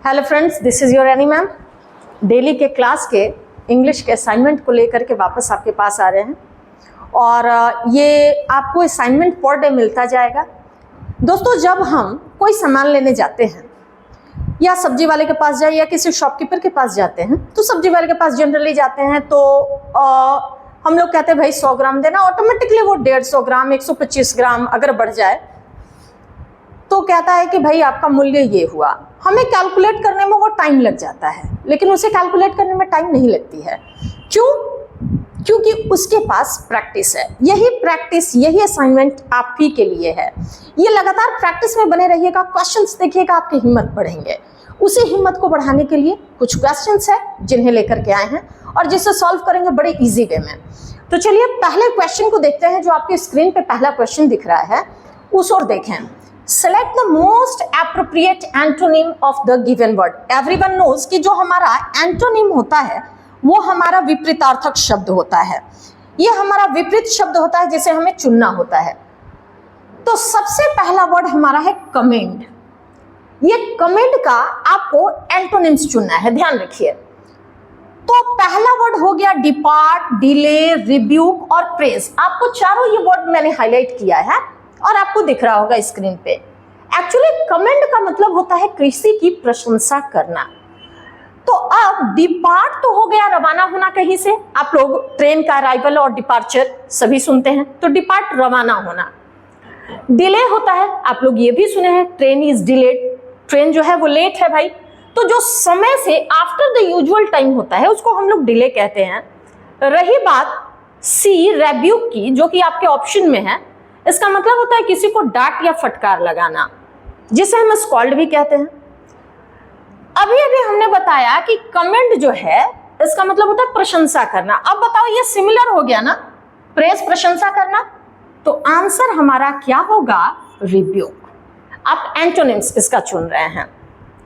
Hello friends, this is your any ma'am. Daily के class के English के assignment को लेकर के वापस आपके पास आ रहे हैं और ये आपको असाइनमेंट पर डे मिलता जाएगा। दोस्तों, जब हम कोई सामान लेने जाते हैं या सब्जी वाले के पास जाए या किसी शॉपकीपर के पास जाते हैं, तो सब्जी वाले के पास जनरली जाते हैं तो हम लोग कहते हैं भाई 100 ग्राम देना। ऑटोमेटिकली वो 150 ग्राम 125 ग्राम अगर बढ़ जाए तो कहता है कि भाई आपका मूल्य ये हुआ। हमें कैलकुलेट करने में वो टाइम लग जाता है, लेकिन उसे कैलकुलेट करने में टाइम नहीं लगती है। क्यों? क्योंकि उसके पास प्रैक्टिस है। यही प्रैक्टिस, यही असाइनमेंट आप ही के लिए है। ये लगातार प्रैक्टिस में बने रहिएगा, क्वेश्चंस देखिएगा, आपकी हिम्मत बढ़ेंगे। उसी हिम्मत को बढ़ाने के लिए कुछ क्वेश्चंस है जिन्हें लेकर के आए हैं और जिसे सॉल्व करेंगे बड़े इजी वे में। तो चलिए पहले क्वेश्चन को देखते हैं। जो आपके स्क्रीन पे पहला क्वेश्चन दिख रहा है उस ओर देखें। Select the most appropriate antonym of the given word. Everyone knows कि जो हमारा एंटोनिम होता है वो हमारा विपरीतार्थक शब्द होता है। ये हमारा विपरीत शब्द होता है जिसे हमें चुनना होता है। तो सबसे पहला वर्ड हमारा है कमेंड। ये कमेंड का आपको एंटोनिम्स चुनना है, ध्यान रखिए। तो पहला वर्ड हो गया डिपार्ट, डिले, रिब्यूक और प्रेज। आपको चारों ये वर्ड मैंने हाईलाइट किया है और आपको दिख रहा होगा स्क्रीन पे। एक्चुअली कमेंड का मतलब होता है किसी की प्रशंसा करना। तो अब डिपार्ट तो हो गया रवाना होना कहीं से। आप लोग ट्रेन का अराइवल और डिपार्चर सभी सुनते हैं, तो डिपार्ट रवाना होना। डिले होता है, आप लोग ये भी सुने हैं, ट्रेन इज डिलेड। ट्रेन जो है वो लेट है भाई। तो जो समय से आफ्टर द यूजुअल टाइम होता है उसको हम लोग डिले कहते हैं। रही बात सी रेब्यूक की, जो कि आपके ऑप्शन में है, इसका मतलब होता है किसी को डांट या फटकार लगाना, जिसे हम स्कॉल्ड भी कहते हैं। अभी अभी हमने बताया कि कमेंट जो है इसका मतलब होता है प्रशंसा करना। अब बताओ, ये सिमिलर हो गया ना, प्रेज प्रशंसा करना। तो आंसर हमारा क्या होगा? रिब्यूक। आप एंटोनिम्स इसका चुन रहे हैं।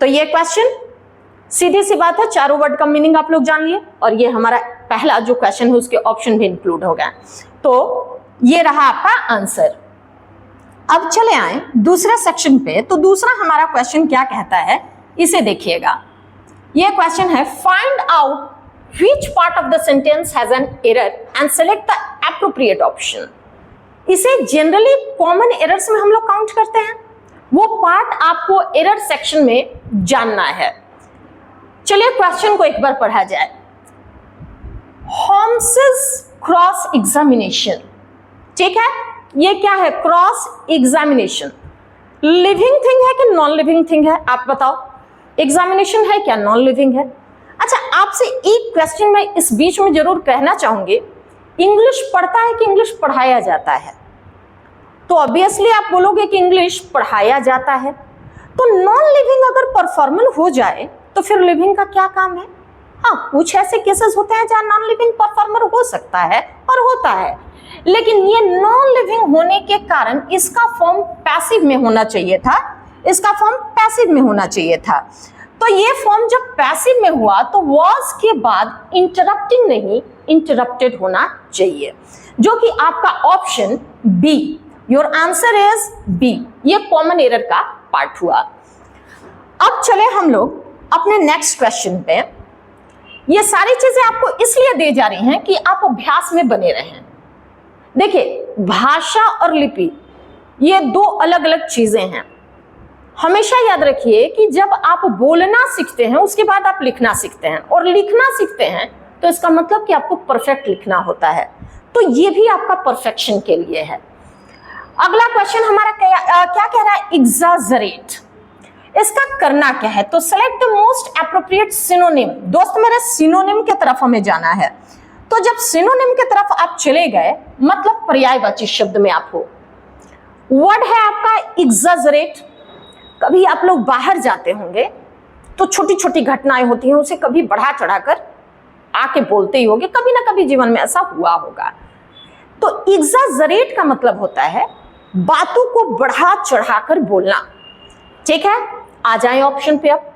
तो ये क्वेश्चन सीधी सी बात है, चारों वर्ड का मीनिंग आप लोग जान लिए और ये हमारा पहला जो क्वेश्चन है उसके ऑप्शन भी इंक्लूड हो गया। तो ये रहा आपका आंसर। अब चले आए दूसरे सेक्शन पे। तो दूसरा हमारा क्वेश्चन क्या कहता है, इसे देखिएगा। ये क्वेश्चन है find out which part of the sentence has an error and select the appropriate option. इसे जनरली कॉमन एरर्स में हम लोग काउंट करते हैं। वो पार्ट आपको एरर सेक्शन में जानना है। चलिए क्वेश्चन को एक बार पढ़ा जाए। होम्स's क्रॉस एग्जामिनेशन, ठीक है, ये क्या है? Cross examination. लिविंग थिंग है कि नॉन लिविंग थिंग है? आप बताओ। एग्जामिनेशन है क्या? नॉन लिविंग है। अच्छा, आपसे एक क्वेश्चन मैं इस बीच में जरूर कहना चाहूंगी, इंग्लिश पढ़ता है कि इंग्लिश पढ़ाया जाता है? तो ऑब्वियसली आप बोलोगे कि इंग्लिश पढ़ाया जाता है। तो नॉन लिविंग अगर परफॉर्मल हो जाए तो फिर लिविंग का क्या काम है? हाँ, कुछ ऐसे केसेस होते हैं जहां नॉन लिविंग परफॉर्मर हो सकता है और होता है, लेकिन ये नॉन लिविंग होने के कारण इसका फॉर्म पैसिव में होना चाहिए था। इसका फॉर्म पैसिव में होना चाहिए था। तो ये फॉर्म जब पैसिव में हुआ तो वॉज के बाद इंटरप्टिंग नहीं, इंटरप्टेड होना चाहिए, जो कि आपका option B, your answer is B. ये कॉमन एरर का पार्ट हुआ। अब चले हम लोग अपने नेक्स्ट क्वेश्चन पे। ये सारी चीजें आपको इसलिए दी जा रही हैं कि आप अभ्यास में बने रहें। देखिए, भाषा और लिपि ये दो अलग अलग चीजें हैं। हमेशा याद रखिए कि जब आप बोलना सीखते हैं उसके बाद आप लिखना सीखते हैं, और लिखना सीखते हैं तो इसका मतलब कि आपको परफेक्ट लिखना होता है। तो ये भी आपका परफेक्शन के लिए है। अगला क्वेश्चन हमारा क्या कह रहा है? एग्जाजरेट। इसका करना क्या है? तो select the most appropriate synonym. दोस्त मेरे, सिनोनिम की तरफ हमें जाना है। तो जब सिनोनिम की तरफ आप चले गए, मतलब पर्यायवाची शब्द में आप हो, वर्ड है आपका एग्जाजरेट। कभी आप लोग बाहर जाते होंगे तो छोटी छोटी घटनाएं होती हैं, उसे कभी बढ़ा चढ़ाकर आके बोलते ही होंगे, कभी ना कभी जीवन में ऐसा हुआ होगा। तो एग्जाजरेट का मतलब होता है बातों को बढ़ा चढ़ाकर बोलना, ठीक है। आ जाए ऑप्शन पे। अब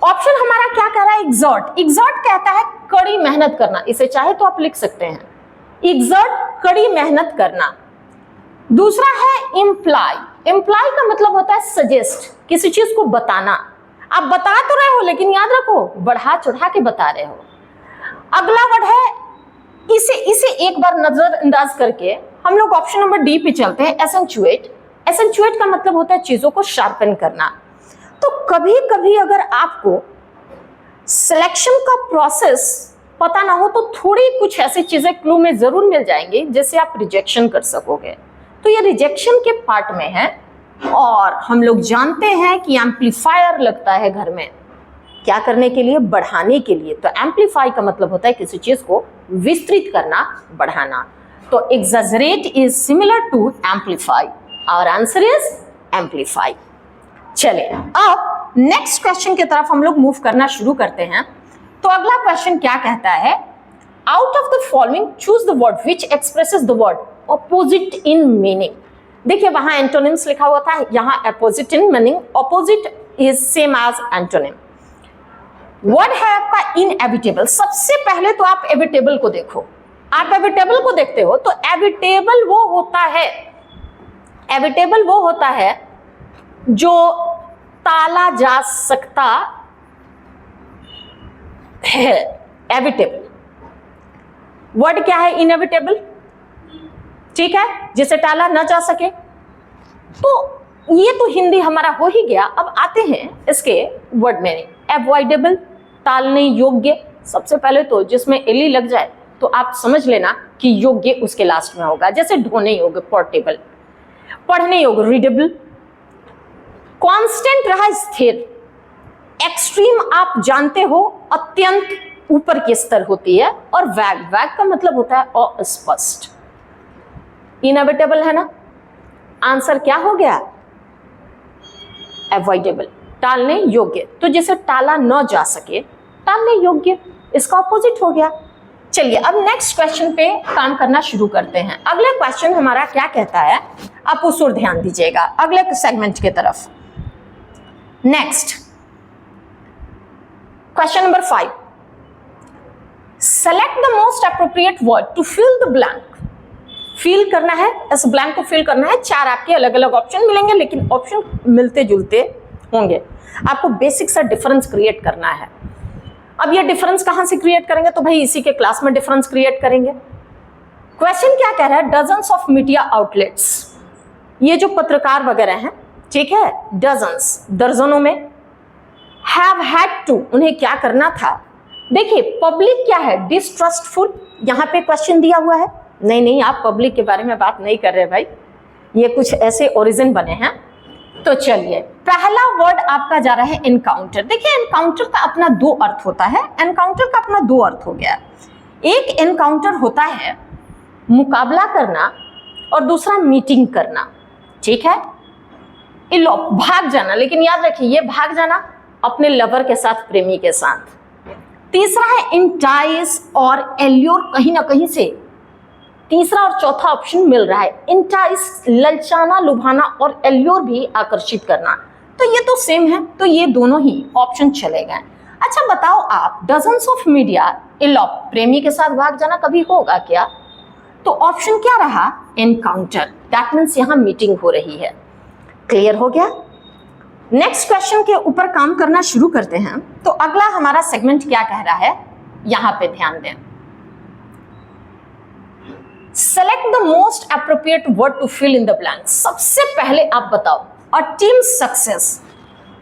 ऑप्शन हमारा क्या कह रहा है? एग्जर्ट। एग्जर्ट कहता है कड़ी मेहनत करना। इसे चाहे तो आप लिख सकते हैं, एग्जर्ट कड़ी मेहनत करना। दूसरा है इम्प्लाई। इम्प्लाई का मतलब होता है सजेस्ट, किसी चीज को बताना। आप बता तो रहे हो लेकिन याद रखो बढ़ा चढ़ा के बता रहे हो। अगला वर्ड है, इसे एक बार नजरअंदाज करके हम लोग ऑप्शन नंबर डी पे चलते हैं, एसेंचुएट। एसेंचुएट का मतलब होता है चीजों को शार्पन करना। तो कभी कभी अगर आपको सिलेक्शन का प्रोसेस पता ना हो तो थोड़ी कुछ ऐसी चीजें क्लू में जरूर मिल जाएंगी जिससे आप रिजेक्शन कर सकोगे। तो ये रिजेक्शन के पार्ट में है। और हम लोग जानते हैं कि एम्पलीफायर लगता है घर में क्या करने के लिए, बढ़ाने के लिए। तो एम्पलीफाई का मतलब होता है किसी चीज को विस्तृत करना, बढ़ाना। तो exaggerate is similar to amplify. Our answer is amplify. चलिए अब नेक्स्ट क्वेश्चन की तरफ हम लोग मूव करना शुरू करते हैं। तो अगला क्वेश्चन क्या कहता है, out of the following choose the word which expresses the word opposite in meaning. देखिए वहां एंटोनिम्स लिखा हुआ था, यहां opposite in meaning. Opposite is same as antonym. Word है आपका इनएविटेबल। सबसे पहले तो आप एविटेबल को देखो। आप एविटेबल को देखते हो तो एविटेबल वो होता है जो टाला जा सकता है। एविटेबल वर्ड क्या है, इनएविटेबल, ठीक है, जिसे टाला ना जा सके। तो ये तो हिंदी हमारा हो ही गया। अब आते हैं इसके वर्ड में। अवॉइडेबल, टालने योग्य। सबसे पहले तो जिसमें एली लग जाए तो आप समझ लेना कि योग्य उसके लास्ट में होगा। जैसे ढोने योग्य पोर्टेबल, पढ़ने योग्य रीडेबल। कांस्टेंट रहा स्थिर। एक्सट्रीम आप जानते हो अत्यंत ऊपर की स्तर होती है। और वैग, वैग का मतलब होता है अस्पष्ट। इनएविटेबल है ना, आंसर क्या हो गया, अवॉइडेबल, टालने योग्य। तो जैसे टाला न जा सके, टालने योग्य, इसका ऑपोजिट हो गया। चलिए अब नेक्स्ट क्वेश्चन पे काम करना शुरू करते हैं। अगला क्वेश्चन हमारा क्या कहता है, आप उस ओर ध्यान दीजिएगा अगले सेगमेंट की तरफ। Next question number 5, select the most appropriate word to fill the blank. Fill करना है, इस ब्लैंक को फिल करना है। 4 आपके अलग अलग ऑप्शन मिलेंगे लेकिन ऑप्शन मिलते जुलते होंगे। आपको बेसिक सा डिफरेंस क्रिएट करना है। अब ये डिफरेंस कहां से क्रिएट करेंगे, तो भाई इसी के क्लास में डिफरेंस क्रिएट करेंगे। क्वेश्चन क्या कह रहा है, डजन्स ऑफ मीडिया आउटलेट्स, ये जो पत्रकार वगैरह हैं, ठीक है, डजन्स, दर्जनों में, हैव हैड टू, उन्हें क्या करना था। देखिए पब्लिक क्या है, डिस्ट्रस्टफुल, यहां पे क्वेश्चन दिया हुआ है। नहीं आप पब्लिक के बारे में बात नहीं कर रहे भाई, ये कुछ ऐसे ओरिजिन बने हैं। तो चलिए पहला वर्ड आपका जा रहा है एनकाउंटर। देखिए एनकाउंटर का अपना 2 अर्थ होता है। एनकाउंटर का अपना 2 अर्थ हो गया। एक एनकाउंटर होता है मुकाबला करना और दूसरा मीटिंग करना, ठीक है, इलोप, भाग जाना। लेकिन याद रखिए ये भाग जाना अपने लवर के साथ, प्रेमी के साथ। तीसरा है इंटाइस और एल्योर, कहीं ना कहीं से तीसरा और चौथा ऑप्शन मिल रहा है। इंटाइस ललचाना, लुभाना, और एल्योर भी आकर्षित करना। तो ये तो सेम है, तो ये दोनों ही ऑप्शन चले गए। अच्छा बताओ आप, डजन्स ऑफ मीडिया इलॉप, प्रेमी के साथ भाग जाना कभी होगा क्या? तो ऑप्शन क्या रहा, एनकाउंटर। दैट मीन्स यहां मीटिंग हो रही है। क्लियर हो गया? नेक्स्ट क्वेश्चन के ऊपर काम करना शुरू करते हैं। तो अगला हमारा सेगमेंट क्या कह रहा है, यहां पे ध्यान दें। Select the most appropriate word to fill in the blank. सबसे पहले आप बताओ, और टीम सक्सेस।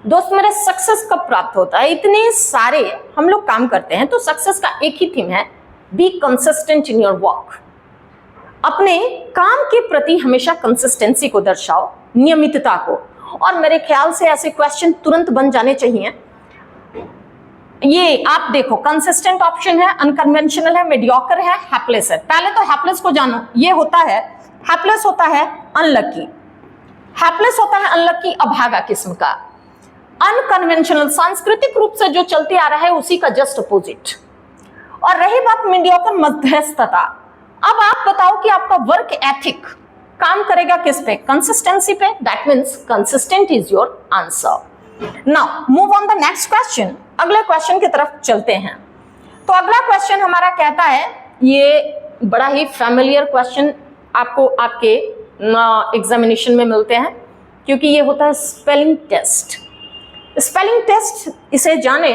दोस्त मेरे, सक्सेस कब प्राप्त होता है? इतने सारे हम लोग काम करते हैं तो सक्सेस का एक ही थीम है, be consistent in your work. अपने काम के प्रति हमेशा कंसिस्टेंसी को दर्शाओ, नियमितता को। और मेरे ख्याल से ऐसे क्वेश्चन तुरंत बन जाने चाहिए। ये आप देखो, कंसिस्टेंट ऑप्शन है, अनकन्वेंशनल है, मीडियोकर है, हैपलेस है। पहले तो हैपलेस को जानो। ये होता है, हैपलेस होता है अनलकी, हैपलेस होता है अनलकी, अभागा किस्म का। अनकन्वेंशनल सांस्कृतिक रूप से जो चलते आ रहा है उसी का जस्ट अपोजिट। और रही बात मीडियोकर, मध्यस्थता। अब आप बताओ कि आपका वर्क एथिक काम करेगा किस पे? कंसिस्टेंसी पे। That means consistent is your answer. Now move on the next question. अगले क्वेश्चन की तरफ चलते हैं। तो अगला क्वेश्चन हमारा कहता है, ये बड़ा ही फैमिलियर क्वेश्चन आपको आपके एग्जामिनेशन में मिलते हैं, क्योंकि ये होता है स्पेलिंग टेस्ट। स्पेलिंग टेस्ट इसे जाने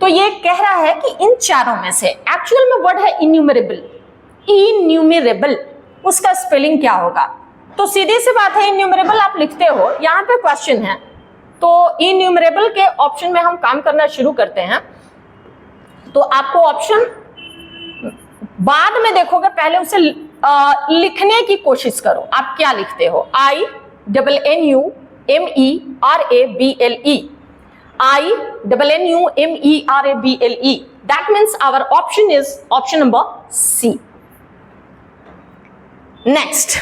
तो ये कह रहा है कि इन चारों में से एक्चुअल में वर्ड है इन्यूमरेबल, इन्यूमरेबल, उसका स्पेलिंग क्या होगा? तो सीधी सी बात है, इन्यूमरेबल आप लिखते हो, यहाँ पे क्वेश्चन है, तो इन्यूमरेबल के ऑप्शन में हम काम करना शुरू करते हैं। तो आपको ऑप्शन बाद में देखोगे, पहले उसे लिखने की कोशिश करो। आप क्या लिखते हो? INNUMERABLE, INNUMERABLE. That means our option is option number C. Next,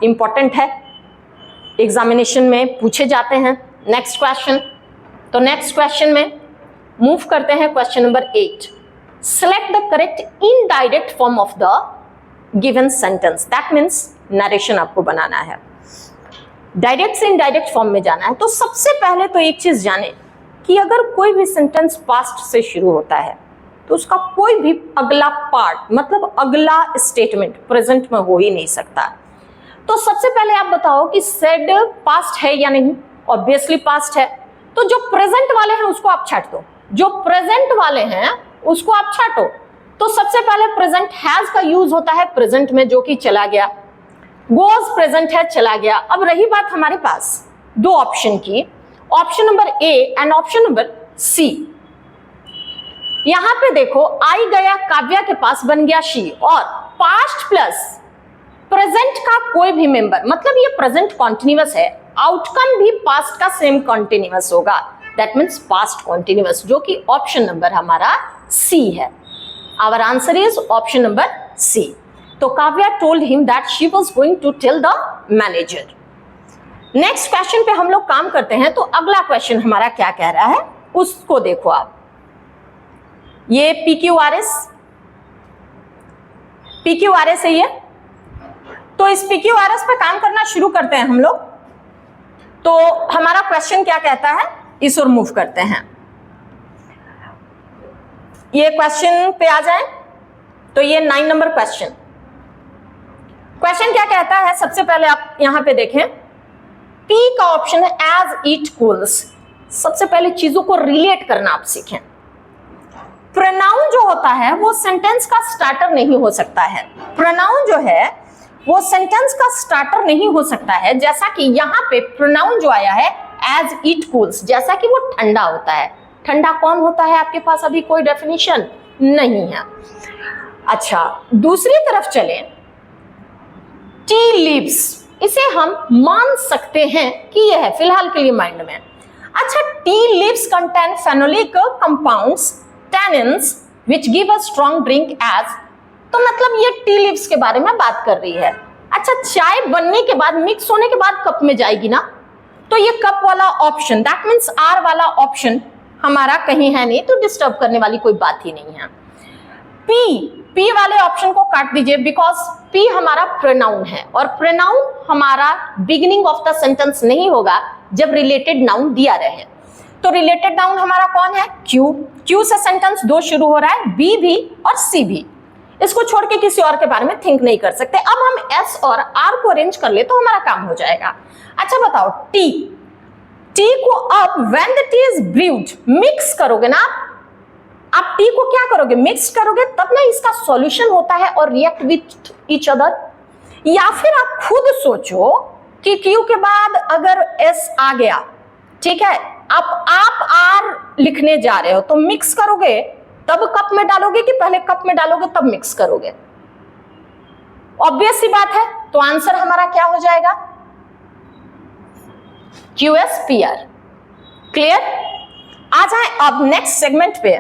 important है, एग्जामिनेशन में पूछे जाते हैं नेक्स्ट क्वेश्चन। तो नेक्स्ट क्वेश्चन में मूव करते हैं question number 8। Select the correct indirect form of the given sentence. That means narration आपको बनाना है, डायरेक्ट से इनडायरेक्ट फॉर्म में जाना है। तो सबसे पहले तो एक चीज जाने कि अगर कोई भी सेंटेंस पास्ट से शुरू होता है तो उसका कोई भी अगला पार्ट, मतलब अगला स्टेटमेंट प्रेजेंट में हो ही नहीं सकता। तो सबसे पहले आप बताओ कि सेड पास्ट है या नहीं? ऑब्वियसली पास्ट है, तो जो प्रेजेंट वाले हैं उसको आप छाट दो, जो प्रेजेंट वाले हैं उसको आप छाटो। तो सबसे पहले प्रेजेंट हैज का यूज होता है प्रेजेंट में, जो कि चला गया, गोज प्रेजेंट है, चला गया। अब रही बात हमारे पास दो ऑप्शन की, option number A and option number C. यहां पे देखो, आई गया काव्या के पास, बन गया शी, और पास्ट प्लस प्रेजेंट का कोई भी मेंबर, मतलब ये प्रेजेंट कॉन्टिन्यूअस है, आउटकम भी पास्ट का सेम कॉन्टिन्यूअस होगा, दैट मीन्स पास्ट कॉन्टिन्यूअस, जो कि ऑप्शन नंबर हमारा सी है। Our answer is option number C. तो Kavya told him that she was going to tell the manager. Next question पे हम लोग काम करते हैं। तो अगला क्वेश्चन हमारा क्या कह रहा है उसको देखो आप। ये PQRS है ये। तो इस PQRS पे काम करना शुरू करते हैं हम लोग। तो हमारा क्वेश्चन क्या कहता है, इस ओर मूव करते हैं। ये क्वेश्चन पे आ जाए तो ये 9 नंबर क्वेश्चन। क्वेश्चन क्या कहता है, सबसे पहले आप यहां पे देखें, P का ऑप्शन है एज इट कूल्स। सबसे पहले चीजों को रिलेट करना आप सीखें। प्रोनाउन जो होता है वो सेंटेंस का स्टार्टर नहीं हो सकता है। प्रोनाउन जो है वो सेंटेंस का स्टार्टर नहीं हो सकता है। जैसा कि यहाँ पे प्रोनाउन जो आया है एज इट कूल्स, जैसा कि वो ठंडा होता है। ठंडा कौन होता है? आपके पास अभी कोई डेफिनेशन नहीं है। अच्छा, दूसरी तरफ चले, टी लीव्स, इसे हम मान सकते हैं कि यह है फिलहाल के लिए माइंड में। अच्छा, tea leaves contain phenolic compounds, tannins which give a strong drink edge, तो मतलब ये टी लीव्स के बारे में बात कर रही है। अच्छा, चाय बनने के बाद, मिक्स होने के बाद कप में जाएगी ना, तो ये कप वाला ऑप्शन, दैट मीन्स आर वाला ऑप्शन हमारा कहीं है नहीं, तो डिस्टर्ब करने वाली कोई बात ही नहीं है। पी वाले ऑप्शन को काट दीजिए, बिकॉज पी हमारा प्रोनाउन है, और प्रोनाउन हमारा बिगिनिंग ऑफ द सेंटेंस नहीं होगा जब रिलेटेड नाउन दिया रहे। तो रिलेटेड नाउन हमारा कौन है? क्यू से सेंटेंस 2 शुरू हो रहा है, बी भी और सी भी। इसको छोड़ के किसी और के बारे में थिंक नहीं कर सकते। अब हम एस और आर को अरेंज कर ले तो हमारा काम हो जाएगा। अच्छा बताओ, टी को अब when the T is brood mix करोगे ना आप टी को क्या करोगे? मिक्स करोगे, तब ना इसका सॉल्यूशन होता है और रिएक्ट विथ ईच अदर। या फिर आप खुद सोचो कि क्यू के बाद अगर एस आ गया, ठीक है, अब आप आर लिखने जा रहे हो, तो मिक्स करोगे तब कप में डालोगे कि पहले कप में डालोगे तब मिक्स करोगे? ऑब्वियस सी बात है। तो आंसर हमारा क्या हो जाएगा? QSPR। क्लियर? आ जाए अब नेक्स्ट सेगमेंट पे।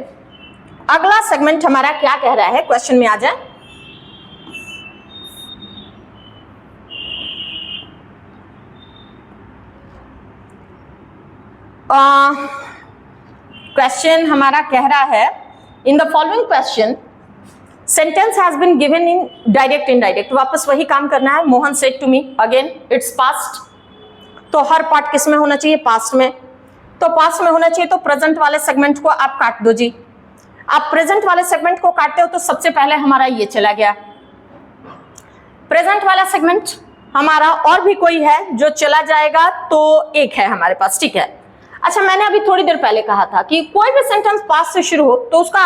अगला सेगमेंट हमारा क्या कह रहा है, क्वेश्चन में आ जाए। क्वेश्चन हमारा कह रहा है, in the following question sentence has been given in direct indirect. वापस वही काम करना है। Mohan said to me, again it's past. तो हर पार्ट किस में होना चाहिए? पास्ट में। तो पास्ट में होना चाहिए, तो प्रेजेंट वाले सेगमेंट को आप काट दो जी। आप प्रेजेंट वाले सेगमेंट को काटते हो तो सबसे पहले हमारा ये चला गया प्रेजेंट वाला सेगमेंट। हमारा और भी कोई है जो चला जाएगा, तो एक है हमारे पास, ठीक है। अच्छा, मैंने अभी थोड़ी देर पहले कहा था कि कोई भी सेंटेंस पास्ट से शुरू हो तो उसका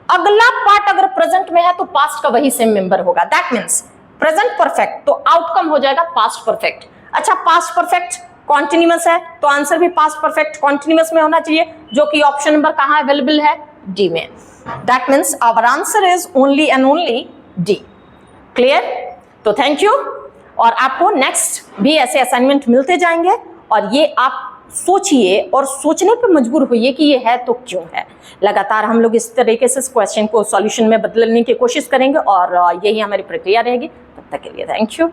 अगला पार्ट अगर प्रेजेंट में है तो पास्ट का वही सेम मेंबर होगा। दैट मीन्स प्रेजेंट परफेक्ट तो आउटकम हो जाएगा पास्ट परफेक्ट। अच्छा, पास्ट परफेक्ट कॉन्टिन्यूअस है तो आंसर भी पास्ट परफेक्ट कॉन्टिन्यूअस में होना चाहिए, जो कि ऑप्शन नंबर कहां अवेलेबल है? डी में। That means our answer is only and only D. Clear? तो थैंक यू, और आपको नेक्स्ट भी ऐसे असाइनमेंट मिलते जाएंगे और ये आप सोचिए और सोचने पर मजबूर होइए कि ये है तो क्यों है। लगातार हम लोग इस तरीके से क्वेश्चन को सॉल्यूशन में बदलने की कोशिश करेंगे और यही हमारी प्रक्रिया रहेगी। तब तक के लिए थैंक यू।